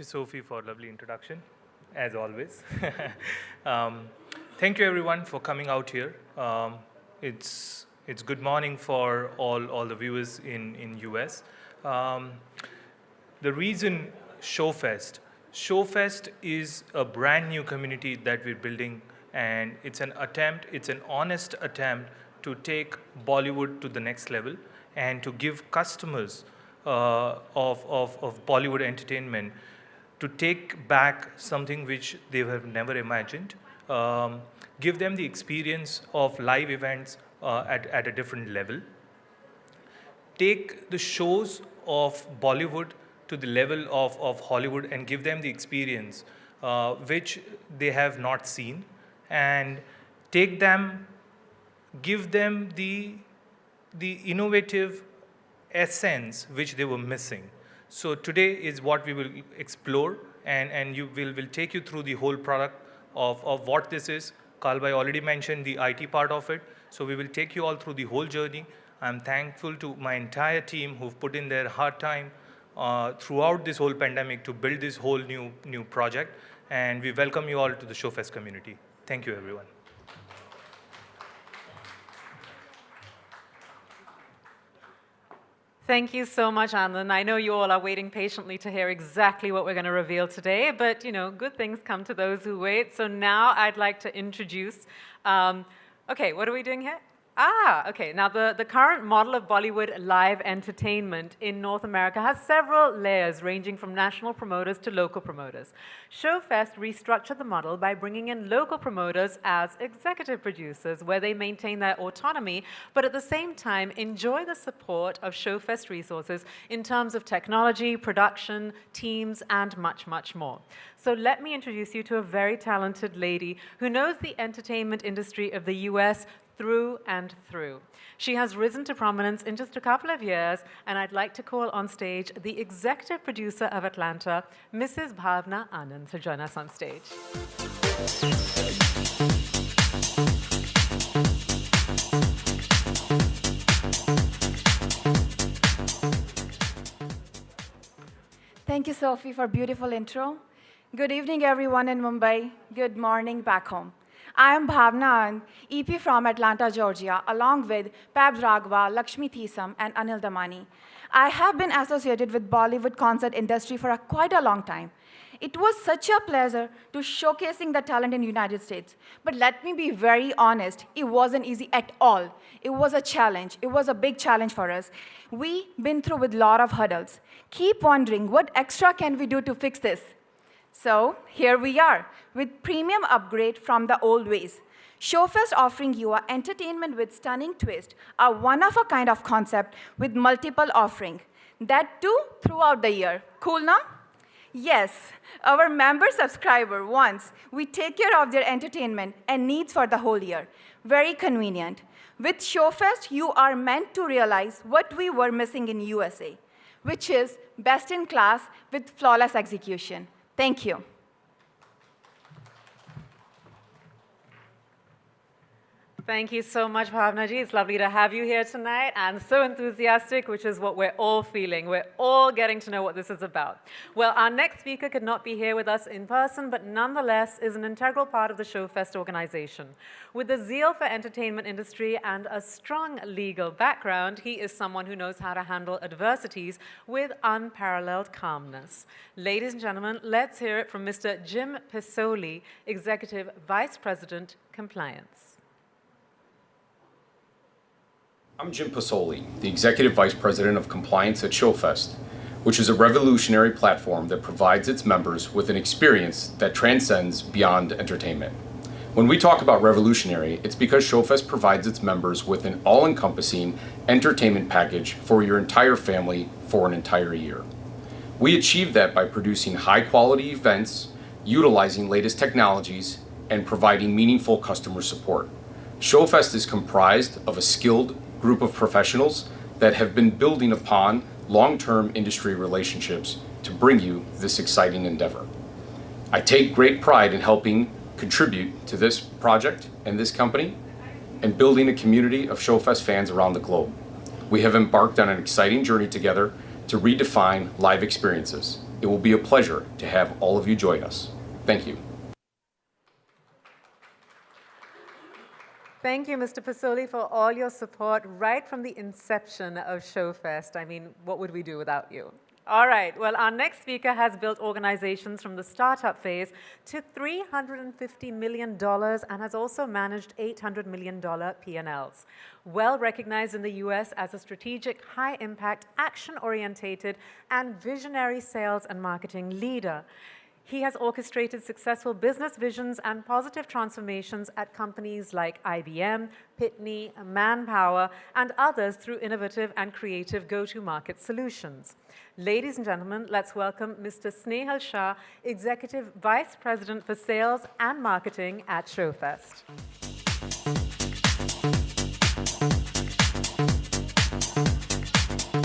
you, Sophie, for a lovely introduction, as always. Thank you, everyone, for coming out here. It's good morning for all the viewers in US. The reason Showfest is a brand new community that we're building, and it's an honest attempt to take Bollywood to the next level and to give customers of Bollywood entertainment to take back something which they have never imagined, give them the experience of live events at a different level, take the shows of Bollywood to the level of Hollywood and give them the experience which they have not seen, and give them the innovative essence which they were missing. So today is what we will explore, and we'll take you through the whole product of what this is. Kalbai already mentioned the IT part of it, so we will take you all through the whole journey. I'm thankful to my entire team who've put in their hard time throughout this whole pandemic to build this whole new project, and we welcome you all to the Showfest community. Thank you, everyone. Thank you so much, Anand. I know you all are waiting patiently to hear exactly what we're going to reveal today, but good things come to those who wait. So now I'd like to introduce, okay, what are we doing here? Okay. Now, the current model of Bollywood live entertainment in North America has several layers ranging from national promoters to local promoters. Showfest restructured the model by bringing in local promoters as executive producers, where they maintain their autonomy, but at the same time enjoy the support of Showfest resources in terms of technology, production, teams, and much, much more. So let me introduce you to a very talented lady who knows the entertainment industry of the US through and through. She has risen to prominence in just a couple of years, and I'd like to call on stage the executive producer of Atlanta, Mrs. Bhavna Anand, to join us on stage. Thank you, Sophie, for a beautiful intro. Good evening, everyone in Mumbai. Good morning back home. I am Bhavna, EP from Atlanta, Georgia, along with Pabs Raghava, Lakshmi Thisam, and Anil Damani. I have been associated with Bollywood concert industry for quite a long time. It was such a pleasure to showcasing the talent in the United States. But let me be very honest, it wasn't easy at all. It was a challenge. It was a big challenge for us. We've been through with a lot of hurdles. Keep wondering, what extra can we do to fix this? So here we are, with premium upgrade from the old ways. Showfest offering you an entertainment with stunning twist, a one-of-a-kind of concept with multiple offering. That too throughout the year. Cool now? Yes, our member subscriber wants we take care of their entertainment and needs for the whole year. Very convenient. With Showfest, you are meant to realize what we were missing in USA, which is best in class with flawless execution. Thank you. Thank you so much, Bhavna ji. It's lovely to have you here tonight, and so enthusiastic, which is what we're all feeling. We're all getting to know what this is about. Well, our next speaker could not be here with us in person, but nonetheless is an integral part of the Showfest organization. With a zeal for entertainment industry and a strong legal background, he is someone who knows how to handle adversities with unparalleled calmness. Ladies and gentlemen, let's hear it from Mr. Jim Pisoli, Executive Vice President, Compliance. I'm Jim Pisoli, the Executive Vice President of Compliance at Showfest, which is a revolutionary platform that provides its members with an experience that transcends beyond entertainment. When we talk about revolutionary, it's because Showfest provides its members with an all-encompassing entertainment package for your entire family for an entire year. We achieve that by producing high-quality events, utilizing latest technologies, and providing meaningful customer support. Showfest is comprised of a skilled group of professionals that have been building upon long-term industry relationships to bring you this exciting endeavor. I take great pride in helping contribute to this project and this company and building a community of Showfest fans around the globe. We have embarked on an exciting journey together to redefine live experiences. It will be a pleasure to have all of you join us. Thank you. Thank you, Mr. Pasoli, for all your support right from the inception of ShowFest. I mean, what would we do without you? All right, well, our next speaker has built organizations from the startup phase to $350 million and has also managed $800 million P&Ls. Well recognized in the US as a strategic, high-impact, action-orientated, and visionary sales and marketing leader. He has orchestrated successful business visions and positive transformations at companies like IBM, Pitney, Manpower, and others through innovative and creative go-to-market solutions. Ladies and gentlemen, let's welcome Mr. Snehal Shah, Executive Vice President for Sales and Marketing at ShowFest.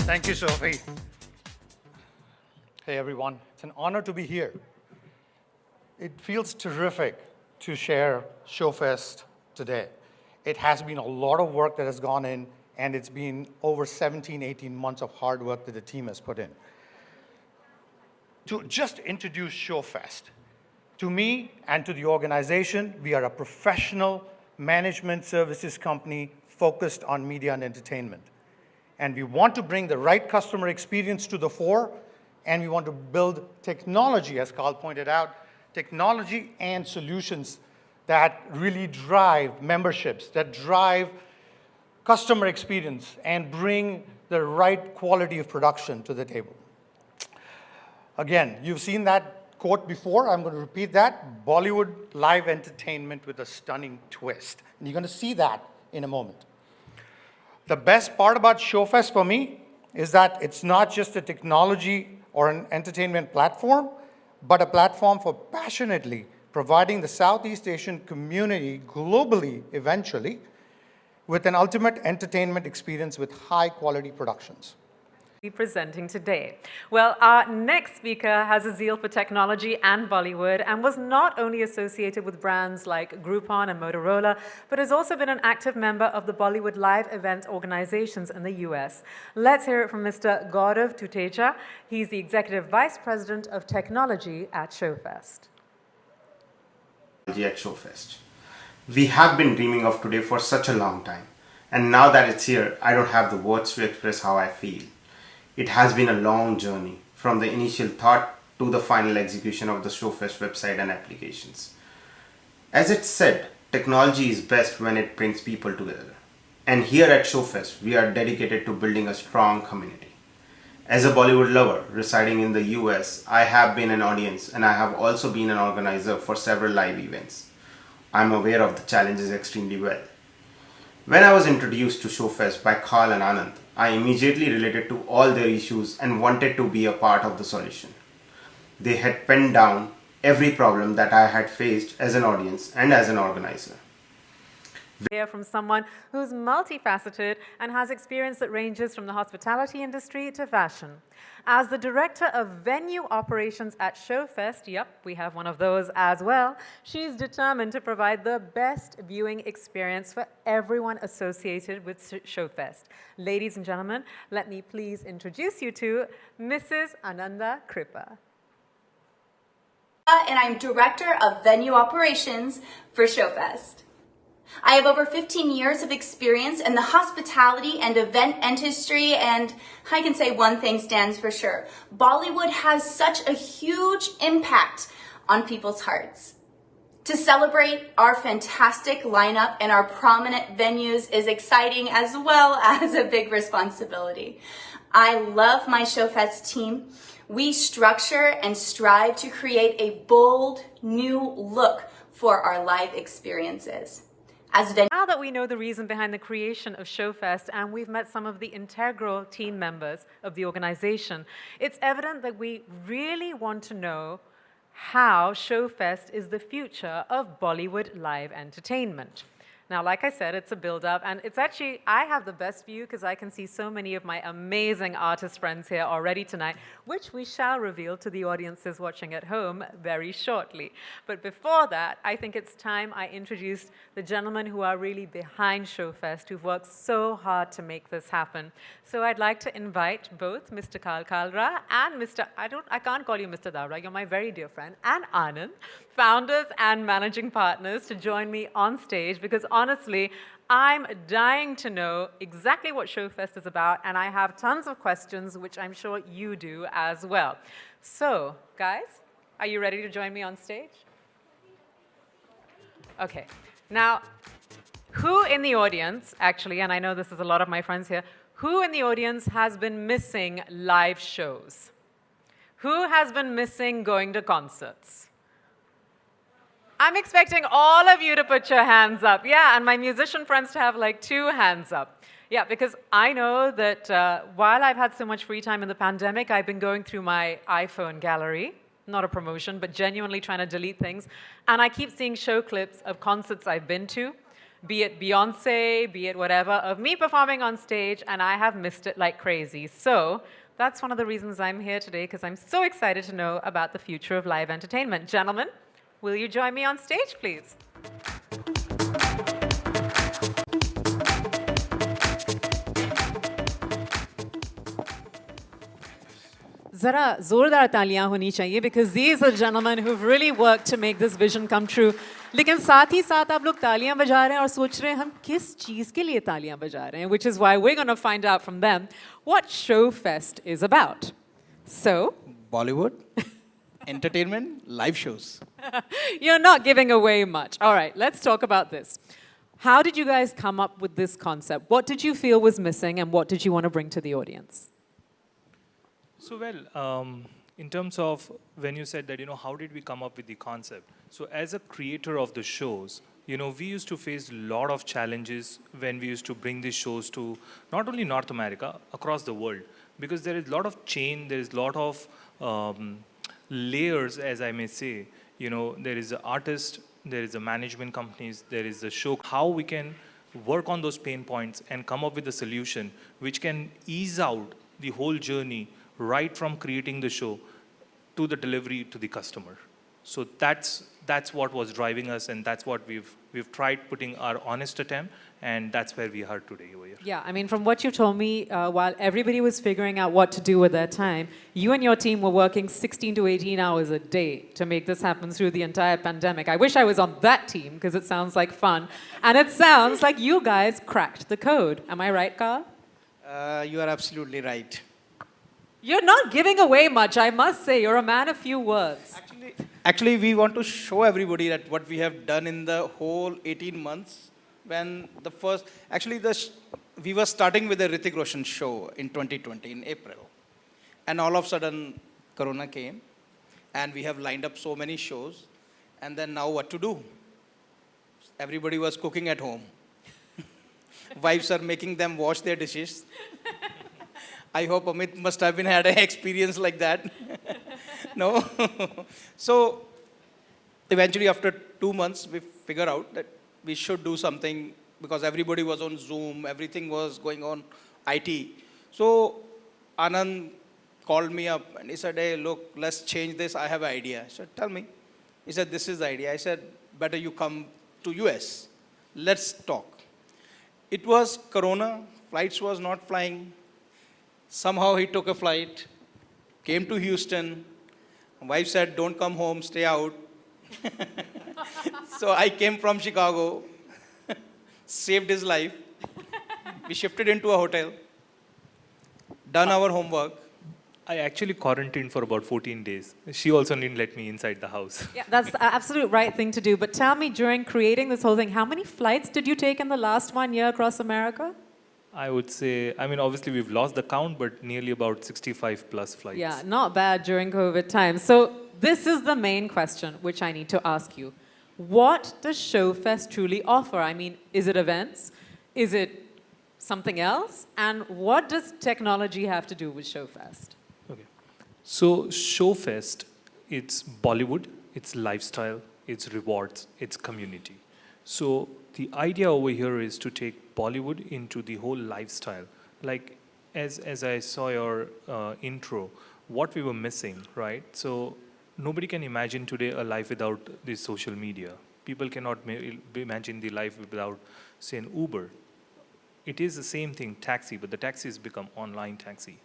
Thank you, Sophie. Hey, everyone. It's an honor to be here. It feels terrific to share ShowFest today. It has been a lot of work that has gone in, and it's been over 17, 18 months of hard work that the team has put in. To just introduce ShowFest, to me and to the organization, we are a professional management services company focused on media and entertainment. And we want to bring the right customer experience to the fore, and we want to build technology, as Carl pointed out, technology and solutions that really drive memberships, that drive customer experience, and bring the right quality of production to the table. Again, you've seen that quote before. I'm going to repeat that. Bollywood live entertainment with a stunning twist. And you're going to see that in a moment. The best part about ShowFest for me is that it's not just a technology or an entertainment platform, but a platform for passionately providing the Southeast Asian community globally, eventually, with an ultimate entertainment experience with high-quality productions. Be presenting today. Well, our next speaker has a zeal for technology and Bollywood and was not only associated with brands like Groupon and Motorola, but has also been an active member of the Bollywood live event organizations in the US. Let's hear it from Mr. Gaurav Tuteja. He's the Executive Vice President of Technology at ShowFest. At ShowFest. We have been dreaming of today for such a long time. And now that it's here, I don't have the words to express how I feel. It has been a long journey, from the initial thought to the final execution of the ShowFest website and applications. As it's said, technology is best when it brings people together. And here at ShowFest, we are dedicated to building a strong community. As a Bollywood lover residing in the US, I have been an audience and I have also been an organizer for several live events. I'm aware of the challenges extremely well. When I was introduced to ShowFest by Carl and Anand, I immediately related to all their issues and wanted to be a part of the solution. They had penned down every problem that I had faced as an audience and as an organizer. Hear from someone who's multifaceted and has experience that ranges from the hospitality industry to fashion. As the Director of Venue Operations at ShowFest, yep, we have one of those as well, she's determined to provide the best viewing experience for everyone associated with ShowFest. Ladies and gentlemen, let me please introduce you to Mrs. Ananda Kripa. And I'm Director of Venue Operations for ShowFest. I have over 15 years of experience in the hospitality and event industry, and I can say one thing stands for sure. Bollywood has such a huge impact on people's hearts. To celebrate our fantastic lineup and our prominent venues is exciting as well as a big responsibility. I love my ShowFest team. We structure and strive to create a bold, new look for our live experiences. Now that we know the reason behind the creation of ShowFest and we've met some of the integral team members of the organization, it's evident that we really want to know how ShowFest is the future of Bollywood live entertainment. Now, like I said, it's a build-up, and it's actually, I have the best view because I can see so many of my amazing artist friends here already tonight, which we shall reveal to the audiences watching at home very shortly. But before that, I think it's time I introduced the gentlemen who are really behind ShowFest, who've worked so hard to make this happen. So I'd like to invite both Mr. Kalra and I can't call you Mr. Davra, you're my very dear friend, and Anand, founders and managing partners, to join me on stage, because honestly, I'm dying to know exactly what ShowFest is about, and I have tons of questions, which I'm sure you do as well. So, guys, are you ready to join me on stage? Okay. Now, who in the audience, actually, and I know this is a lot of my friends here, who in the audience has been missing live shows? Who has been missing going to concerts? I'm expecting all of you to put your hands up. Yeah, and my musician friends to have like 2 hands up. Yeah, because I know that while I've had so much free time in the pandemic, I've been going through my iPhone gallery. Not a promotion, but genuinely trying to delete things. And I keep seeing show clips of concerts I've been to, be it Beyonce, be it whatever, of me performing on stage, and I have missed it like crazy. So that's one of the reasons I'm here today, because I'm so excited to know about the future of live entertainment. Gentlemen, will you join me on stage, please? Zara zordar taaliyan honi chahiye, because these are gentlemen who've really worked to make this vision come true. लेकिन साथ ही साथ आप लोग तालियां बजा रहे हैं और सोच रहे हैं हम किस चीज़ के लिए तालियां बजा रहे हैं, which is why we're going to find out from them what ShowFest is about. So, Bollywood, entertainment, live shows. You're not giving away much. All right, let's talk about this. How did you guys come up with this concept? What did you feel was missing, and what did you want to bring to the audience? So, well, in terms of when you said that, how did we come up with the concept? So, as a creator of the shows, we used to face a lot of challenges when we used to bring these shows to not only North America, across the world, because there is a lot of there is a lot of layers, as I may say. There is the artist, there is the management companies, there is the show. How we can work on those pain points and come up with a solution which can ease out the whole journey, right from creating the show to the delivery to the customer. So that's what was driving us, and that's what we've tried putting our honest attempt, and that's where we are today over here. Yeah, I mean, from what you told me, while everybody was figuring out what to do with their time, you and your team were working 16 to 18 hours a day to make this happen through the entire pandemic. I wish I was on that team, because it sounds like fun, and it sounds like you guys cracked the code. Am I right, Carl? You are absolutely right. You're not giving away much, I must say. You're a man of few words. Actually, we want to show everybody that what we have done in the whole 18 months. When the first, we were starting with the Hrithik Roshan show in 2020, in April. And all of a sudden, Corona came. And we have lined up so many shows. And then now what to do? Everybody was cooking at home. Wives are making them wash their dishes. I hope Amit must have had an experience like that. No? So, eventually after 2 months, we figured out that we should do something, because everybody was on Zoom, everything was going on IT. So, Anand called me up and he said, hey, look, let's change this. I have an idea. I said, tell me. He said, this is the idea. I said, better you come to US. Let's talk. It was Corona. Flights was not flying. Somehow he took a flight, came to Houston. My wife said, don't come home, stay out. So I came from Chicago, saved his life. We shifted into a hotel, done our homework. I actually quarantined for about 14 days. She also didn't let me inside the house. Yeah, that's the absolute right thing to do. But tell me, during creating this whole thing, how many flights did you take in the last 1 year across America? I would say, obviously we've lost the count, but nearly about 65 plus flights. Yeah, not bad during COVID times. So this is the main question which I need to ask you. What does ShowFest truly offer? I mean, is it events? Is it something else? And what does technology have to do with ShowFest? Okay. So ShowFest, it's Bollywood, it's lifestyle, it's rewards, it's community. So the idea over here is to take Bollywood into the whole lifestyle. Like as I saw your intro, what we were missing, right? So nobody can imagine today a life without the social media. People cannot imagine the life without, say, an Uber. It is the same thing, taxi, but the taxi has become online taxi.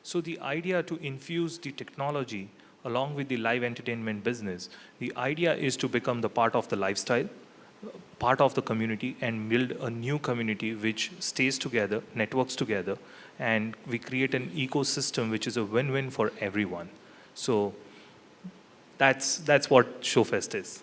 So the idea to infuse the technology along with the live entertainment business, the idea is to become the part of the lifestyle, part of the community, and build a new community which stays together, networks together, and we create an ecosystem which is a win-win for everyone. So that's what Showfest is.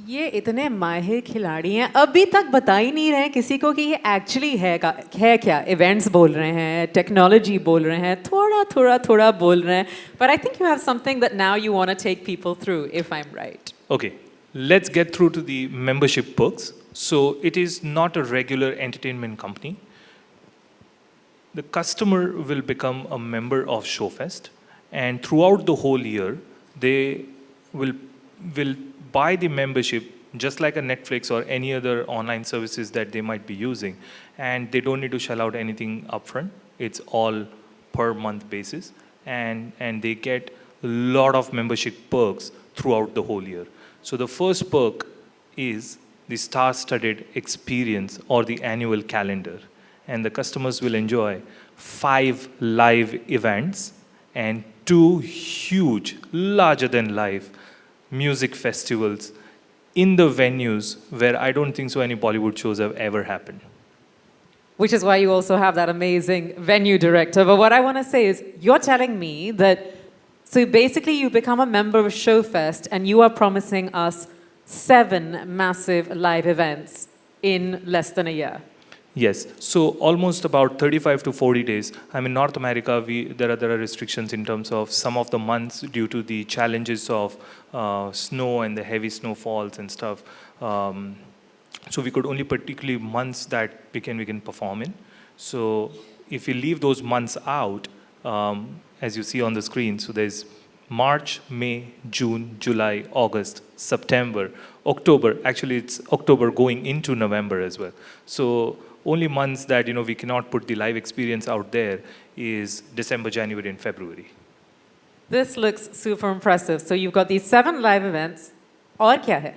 ये इतने माहिर खिलाड़ी हैं अभी तक बता ही नहीं रहे किसी को कि ये एक्चुअली है क्या इवेंट्स बोल रहे हैं टेक्नोलॉजी बोल रहे हैं थोड़ा बोल रहे हैं but I think you have something that now you want to take people through if I'm right. Okay, let's get through to the membership perks. So it is not a regular entertainment company. The customer will become a member of Showfest, and throughout the whole year, they will buy the membership just like a Netflix or any other online services that they might be using, and they don't need to shell out anything upfront. It's all per month basis, and they get a lot of membership perks throughout the whole year. So the first perk is the star-studded experience or the annual calendar, and the customers will enjoy 5 live events and 2 huge, larger than life music festivals in the venues where I don't think so any Bollywood shows have ever happened. Which is why you also have that amazing venue director. But what I want to say is, you're telling me that, so basically you become a member of Showfest and you are promising us 7 massive live events in less than a year. Yes, so almost about 35 to 40 days. I mean, North America, there are restrictions in terms of some of the months due to the challenges of snow and the heavy snowfalls and stuff. So we could only particularly months that we can perform in. So if you leave those months out, as you see on the screen, so there's March, May, June, July, August, September, October. Actually, it's October going into November as well. So only months that we cannot put the live experience out there is December, January, and February. This looks super impressive. So you've got these 7 live events. और क्या है?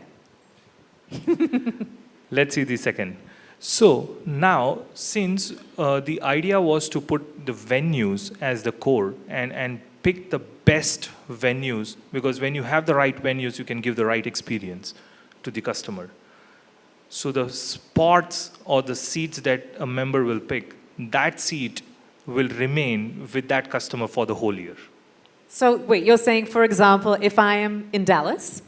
Let's see the second. So now, since the idea was to put the venues as the core and pick the best venues, because when you have the right venues, you can give the right experience to the customer. So the spots or the seats that a member will pick, that seat will remain with that customer for the whole year. So wait, you're saying, for example, if I am in Dallas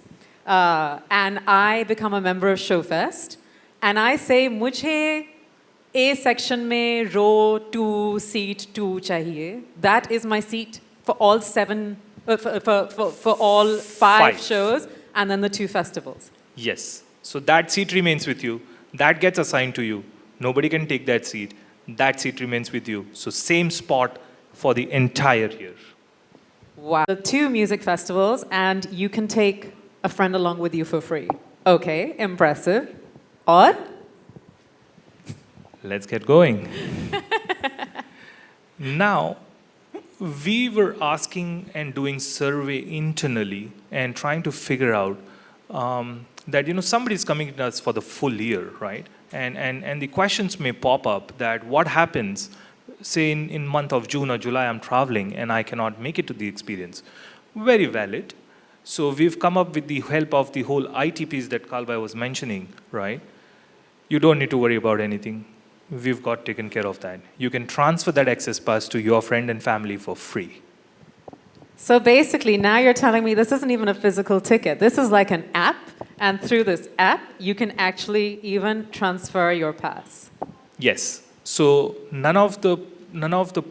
and I become a member of Showfest and I say, मुझे A section में row 2, seat 2 चाहिए, that is my seat for all 7, for all 5 shows and then the 2 festivals. Yes. So that seat remains with you. That gets assigned to you. Nobody can take that seat. That seat remains with you. So same spot for the entire year. Wow. The 2 music festivals, and you can take a friend along with you for free. Okay, impressive. Or? Let's get going. Now, we were asking and doing survey internally and trying to figure out that somebody's coming to us for the full year, right? And the questions may pop up that what happens, say in month of June or July, I'm traveling and I cannot make it to the experience. Very valid. So we've come up with the help of the whole ITPs that Kalbai was mentioning, right? You don't need to worry about anything. We've got taken care of that. You can transfer that access pass to your friend and family for free. So basically, now you're telling me this isn't even a physical ticket. This is like an app, and through this app, you can actually even transfer your pass. Yes. So none of the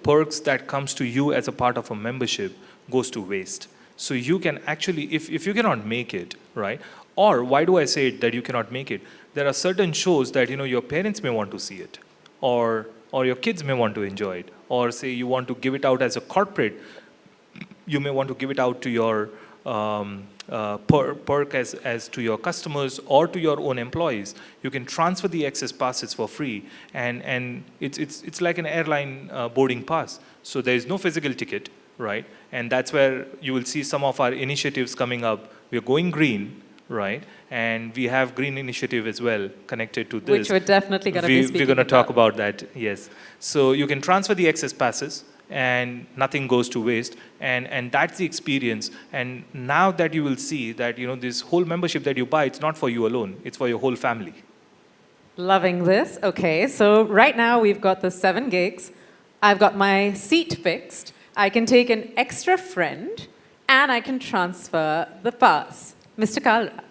perks that comes to you as a part of a membership goes to waste. So you can actually, if you cannot make it, right? Or why do I say it that you cannot make it? There are certain shows that your parents may want to see it, or your kids may want to enjoy it, or say you want to give it out as a corporate. You may want to give it out to your perk as to your customers or to your own employees. You can transfer the excess passes for free, and it's like an airline boarding pass. So there is no physical ticket, right? And that's where you will see some of our initiatives coming up. We're going green, right? And we have green initiative as well connected to this. Which we're definitely going to be speaking We're going to talk about. about that, yes. So you can transfer the excess passes and nothing goes to waste, and that's the experience. And now that you will see that, this whole membership that you buy, it's not for you alone, it's for your whole family. Loving this. Okay, so right now we've got the 7 gigs. I've got my seat fixed. I can take an extra friend, and I can transfer the pass. Mr. Kalra.